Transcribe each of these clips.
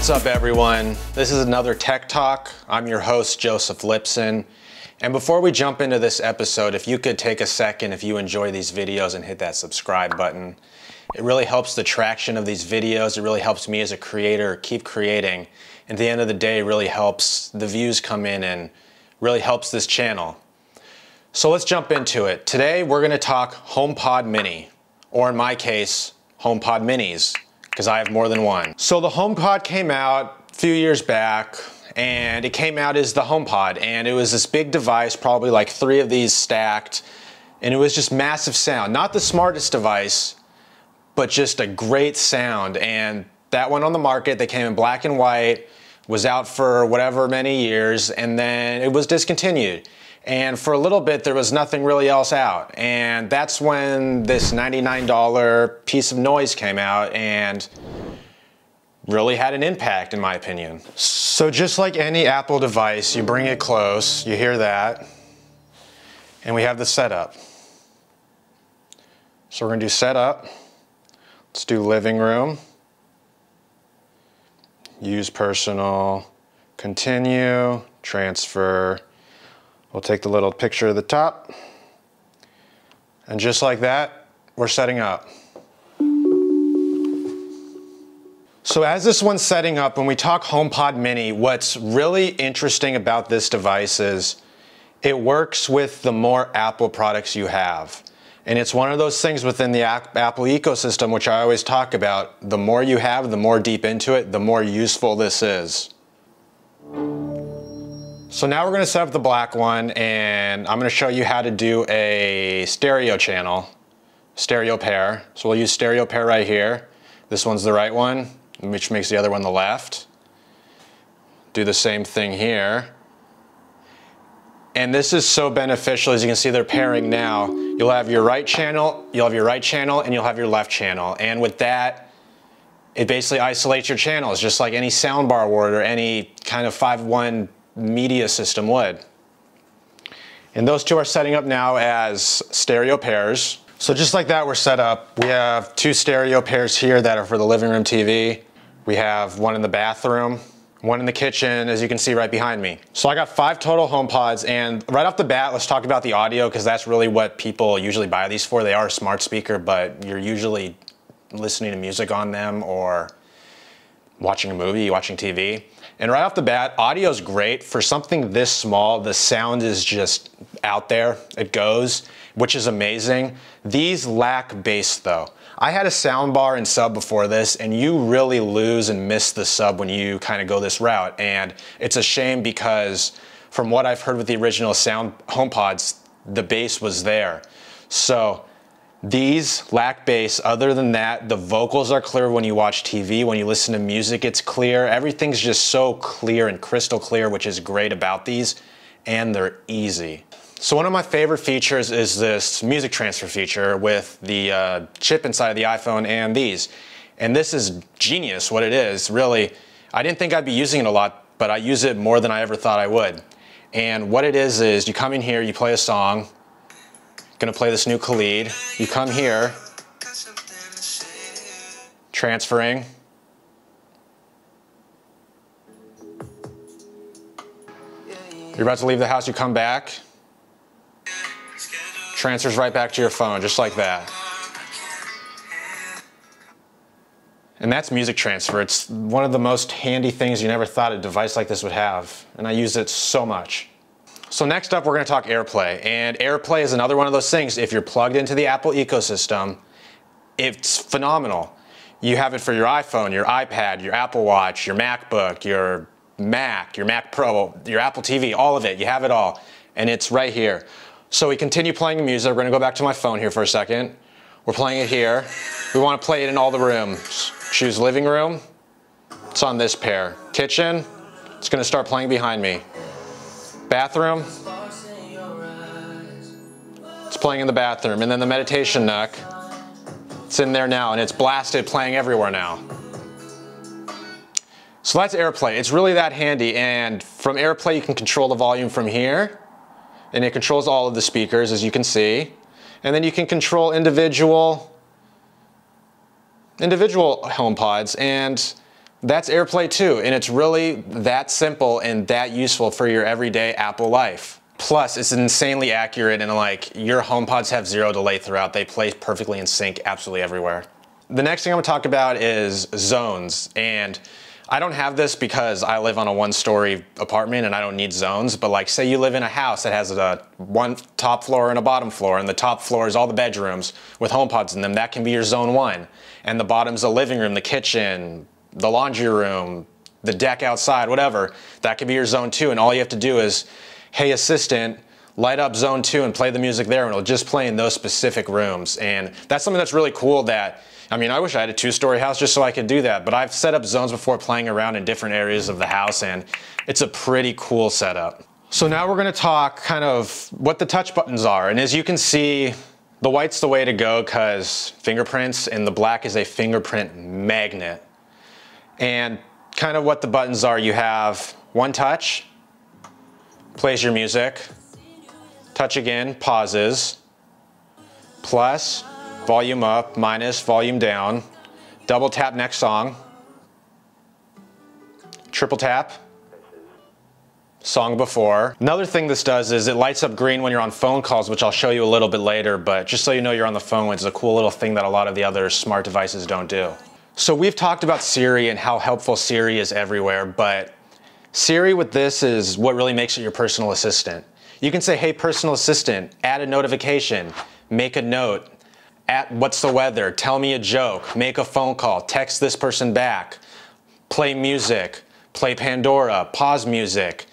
What's up everyone? This is another Tech Talk. I'm your host, Joseph Lipson. And before we jump into this episode, if you could take a second, if you enjoy these videos, and hit that subscribe button. It really helps the traction of these videos. It really helps me as a creator keep creating. And at the end of the day, it really helps the views come in and really helps this channel. So let's jump into it. Today we're gonna talk HomePod Mini, or in my case, HomePod Minis, because I have more than one. So the HomePod came out a few years back, and it came out as the HomePod, and it was this big device, probably like 3 of these stacked, and it was just massive sound. Not the smartest device, but just a great sound. And that went on the market. They came in black and white, was out for whatever many years, and then it was discontinued. And for a little bit, there was nothing really else out. And that's when this $99 piece of noise came out and really had an impact, in my opinion. So just like any Apple device, you bring it close, you hear that, and we have the setup. So we're gonna do setup. Let's do living room. Use personal, continue, transfer. We'll take the little picture of the top. And just like that, we're setting up. So as this one's setting up, when we talk HomePod Mini, what's really interesting about this device is it works with the more Apple products you have. And it's one of those things within the Apple ecosystem, which I always talk about. The more you have, the more deep into it, the more useful this is. So now we're gonna set up the black one, and I'm gonna show you how to do a stereo channel, stereo pair. So we'll use stereo pair right here. This one's the right one, which makes the other one the left. Do the same thing here. And this is so beneficial. As you can see, they're pairing now. You'll have your right channel, and you'll have your left channel. And with that, it basically isolates your channels, just like any soundbar would or any kind of 5.1 media system would. And those two are setting up now as stereo pairs. So just like that, we're set up. We have 2 stereo pairs here that are for the living room TV. We have one in the bathroom, one in the kitchen, as you can see right behind me. So I got 5 total HomePods, and right off the bat, let's talk about the audio, because that's really what people usually buy these for. They are a smart speaker, but you're usually listening to music on them or watching a movie, watching TV. And right off the bat, audio is great. For something this small, the sound is just out there. It goes, which is amazing. These lack bass though. I had a soundbar and sub before this, and you really lose and miss the sub when you kind of go this route. And it's a shame because from what I've heard with the original sound HomePods, the bass was there. So these lack bass. Other than that, the vocals are clear when you watch TV. When you listen to music, it's clear. Everything's just so clear and crystal clear, which is great about these, and they're easy. So one of my favorite features is this music transfer feature with the chip inside of the iPhone and these. And this is genius, what it is, really. I didn't think I'd be using it a lot, but I use it more than I ever thought I would. And what it is you come in here, you play a song. Gonna play this new Khalid. You come here, transferring. You're about to leave the house, you come back. Transfers right back to your phone, just like that. And that's music transfer. It's one of the most handy things you never thought a device like this would have. And I use it so much. So next up, we're gonna talk AirPlay. And AirPlay is another one of those things. If you're plugged into the Apple ecosystem, it's phenomenal. You have it for your iPhone, your iPad, your Apple Watch, your MacBook, your Mac, your Mac Pro, your Apple TV, all of it. You have it all. And it's right here. So we continue playing music. We're gonna go back to my phone here for a second. We're playing it here. We wanna play it in all the rooms. Choose living room. It's on this pair. Kitchen, it's gonna start playing behind me. Bathroom, it's playing in the bathroom. And then the meditation nook, it's in there now, and it's blasted, playing everywhere now. So that's AirPlay. It's really that handy, and from AirPlay you can control the volume from here, and it controls all of the speakers, as you can see. And then you can control individual HomePods, and That's AirPlay 2, and it's really that simple and that useful for your everyday Apple life. Plus, it's insanely accurate, and like, your HomePods have zero delay throughout. They play perfectly in sync absolutely everywhere. The next thing I'm gonna talk about is zones, and I don't have this because I live on a one-story apartment and I don't need zones, but like, say you live in a house that has a one top floor and a bottom floor, and the top floor is all the bedrooms with HomePods in them. That can be your zone 1, and the bottom's the living room, the kitchen, the laundry room, the deck outside, whatever. That could be your zone 2, and all you have to do is, hey assistant, light up zone 2 and play the music there, and it'll just play in those specific rooms. And that's something that's really cool that, I mean, I wish I had a 2-story house just so I could do that, but I've set up zones before playing around in different areas of the house, and it's a pretty cool setup. So now we're gonna talk kind of what the touch buttons are. And as you can see, the white's the way to go because fingerprints, and the black is a fingerprint magnet. And kind of what the buttons are, you have one touch, plays your music, touch again, pauses, plus, volume up, minus, volume down, double tap next song, triple tap, song before. Another thing this does is it lights up green when you're on phone calls, which I'll show you a little bit later, but just so you know you're on the phone, it's a cool little thing that a lot of the other smart devices don't do. So we've talked about Siri and how helpful Siri is everywhere, but Siri with this is what really makes it your personal assistant. You can say, hey personal assistant, add a notification, make a note, what's the weather, tell me a joke, make a phone call, text this person back, play music, play Pandora, pause music.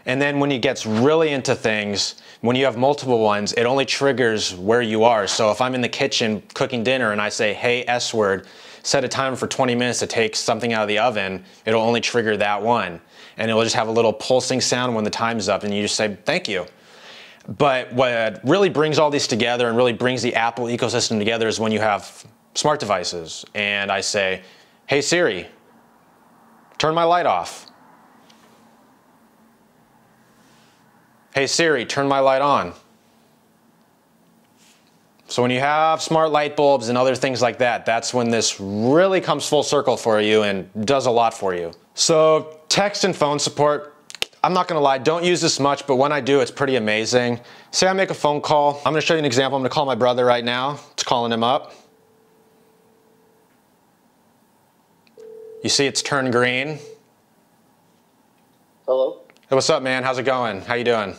And then when it gets really into things, when you have multiple ones, it only triggers where you are. So if I'm in the kitchen cooking dinner and I say, hey S word, set a timer for 20 minutes to take something out of the oven, it'll only trigger that one. And it'll just have a little pulsing sound when the time's up, and you just say, thank you. But what really brings all these together and really brings the Apple ecosystem together is when you have smart devices. And I say, hey Siri, turn my light off. Hey Siri, turn my light on. So when you have smart light bulbs and other things like that, that's when this really comes full circle for you and does a lot for you. So text and phone support, I'm not gonna lie, don't use this much, but when I do, it's pretty amazing. Say I make a phone call. I'm gonna show you an example. I'm gonna call my brother right now. It's calling him up. You see it's turned green. Hello? Hey, what's up, man? How's it going? How you doing?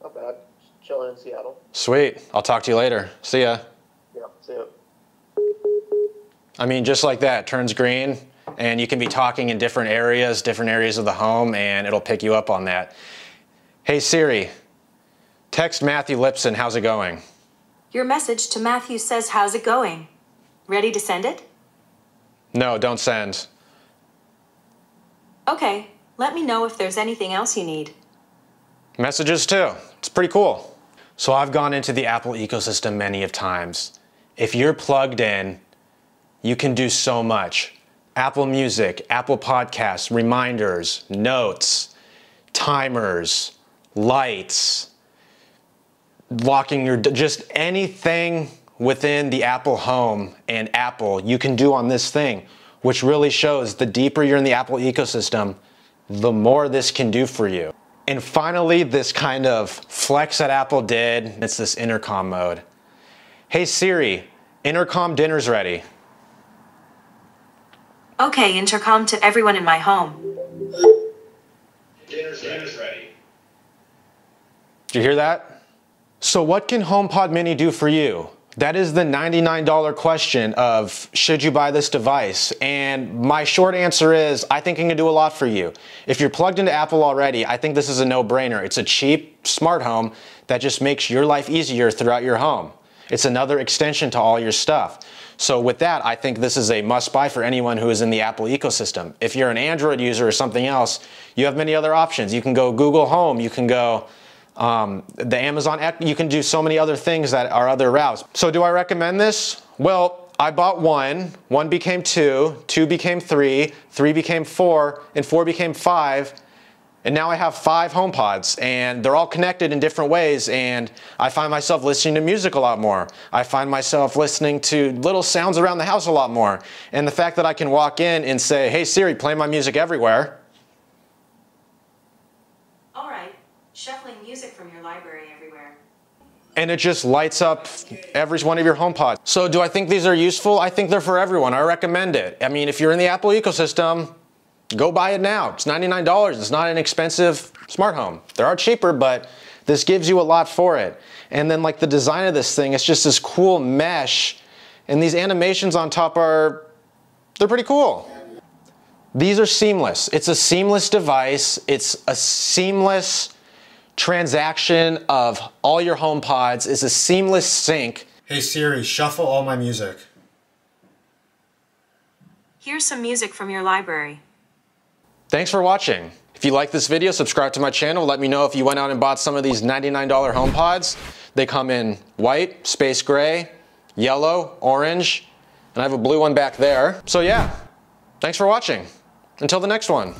Not bad. Just chilling in Seattle. Sweet. I'll talk to you later. See ya. Yeah, see ya. I mean, just like that, turns green, and you can be talking in different areas of the home, and it'll pick you up on that. Hey Siri, text Matthew Lipson, how's it going? Your message to Matthew says, how's it going? Ready to send it? No, don't send. Okay, let me know if there's anything else you need. Messages too. It's pretty cool. So I've gone into the Apple ecosystem many of times. If you're plugged in, you can do so much. Apple Music, Apple Podcasts, reminders, notes, timers, lights, locking your, just anything within the Apple home and Apple you can do on this thing, which really shows the deeper you're in the Apple ecosystem, the more this can do for you. And finally, this kind of flex that Apple did, it's this intercom mode. Hey Siri, intercom dinner's ready. Okay, intercom to everyone in my home. Dinner's ready. Did you hear that? So what can HomePod Mini do for you? That is the $99 question of should you buy this device? And my short answer is I think it can do a lot for you. If you're plugged into Apple already, I think this is a no-brainer. It's a cheap smart home that just makes your life easier throughout your home. It's another extension to all your stuff. So with that, I think this is a must-buy for anyone who is in the Apple ecosystem. If you're an Android user or something else, you have many other options. You can go Google Home, you can go the Amazon, you can do so many other things that are other routes. So do I recommend this? Well, I bought one became two became three became four, and four became five. And now I have 5 HomePods, and they're all connected in different ways, and I find myself listening to music a lot more. I find myself listening to little sounds around the house a lot more. And the fact that I can walk in and say, hey Siri, play my music everywhere. All right, shuffling music from your library everywhere. And it just lights up every one of your HomePods. So do I think these are useful? I think they're for everyone. I recommend it. I mean, if you're in the Apple ecosystem, go buy it now. It's $99. It's not an expensive smart home. There are cheaper, but this gives you a lot for it. And then like the design of this thing, it's just this cool mesh. And these animations on top they're pretty cool. These are seamless. It's a seamless device. It's a seamless transaction of all your HomePods. It's a seamless sync. Hey Siri, shuffle all my music. Here's some music from your library. Thanks for watching. If you like this video, subscribe to my channel. Let me know if you went out and bought some of these $99 HomePods. They come in white, space gray, yellow, orange, and I have a blue one back there. So yeah, thanks for watching. Until the next one.